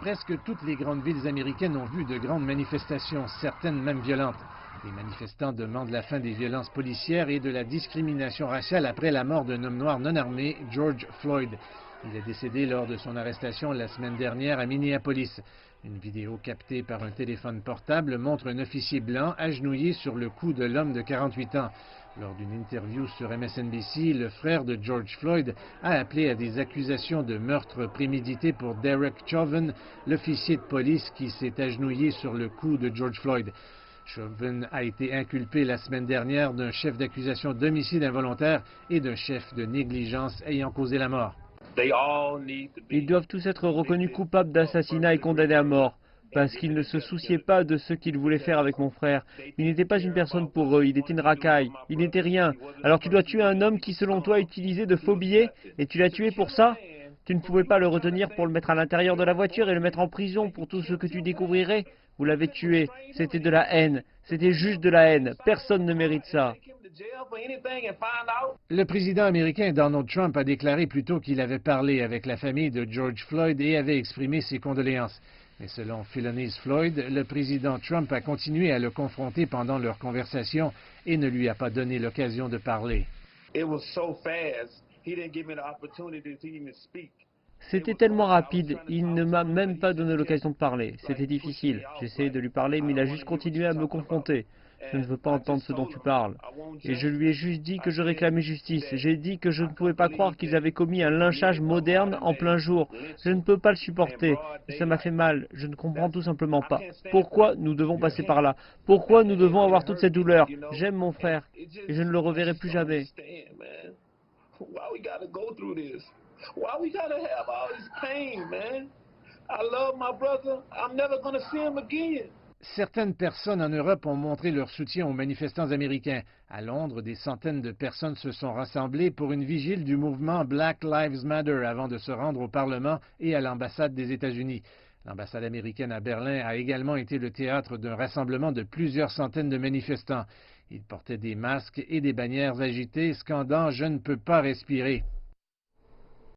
Presque toutes les grandes villes américaines ont vu de grandes manifestations, certaines même violentes. Les manifestants demandent la fin des violences policières et de la discrimination raciale après la mort d'un homme noir non armé, George Floyd. Il est décédé lors de son arrestation la semaine dernière à Minneapolis. Une vidéo captée par un téléphone portable montre un officier blanc agenouillé sur le cou de l'homme de 48 ans. Lors d'une interview sur MSNBC, le frère de George Floyd a appelé à des accusations de meurtre prémédité pour Derek Chauvin, l'officier de police qui s'est agenouillé sur le cou de George Floyd. Chauvin a été inculpé la semaine dernière d'un chef d'accusation d'homicide involontaire et d'un chef de négligence ayant causé la mort. Ils doivent tous être reconnus coupables d'assassinat et condamnés à mort, parce qu'ils ne se souciaient pas de ce qu'ils voulaient faire avec mon frère. Il n'était pas une personne pour eux, il était une racaille, il n'était rien. Alors tu dois tuer un homme qui, selon toi, utilisait de faux billets, et tu l'as tué pour ça? Tu ne pouvais pas le retenir pour le mettre à l'intérieur de la voiture et le mettre en prison pour tout ce que tu découvrirais? Vous l'avez tué, c'était de la haine, c'était juste de la haine, personne ne mérite ça. Le président américain Donald Trump a déclaré plus tôt qu'il avait parlé avec la famille de George Floyd et avait exprimé ses condoléances. Mais selon Philonise Floyd, le président Trump a continué à le confronter pendant leur conversation et ne lui a pas donné l'occasion de parler. C'était tellement rapide, il ne m'a même pas donné l'occasion de parler. C'était difficile. J'essayais de lui parler, mais il a juste continué à me confronter. Je ne veux pas entendre ce dont tu parles. Et je lui ai juste dit que je réclamais justice. J'ai dit que je ne pouvais pas croire qu'ils avaient commis un lynchage moderne en plein jour. Je ne peux pas le supporter. Et ça m'a fait mal. Je ne comprends tout simplement pas. Pourquoi nous devons passer par là? Pourquoi nous devons avoir toute cette douleur? J'aime mon frère. Et je ne le reverrai plus jamais. Why we gotta have all this pain, man? I love my brother. I'm never gonna see him again. Certaines personnes en Europe ont montré leur soutien aux manifestants américains. À Londres, des centaines de personnes se sont rassemblées pour une vigile du mouvement Black Lives Matter avant de se rendre au Parlement et à l'ambassade des États-Unis. L'ambassade américaine à Berlin a également été le théâtre d'un rassemblement de plusieurs centaines de manifestants. Ils portaient des masques et des bannières agitées, scandant « Je ne peux pas respirer ».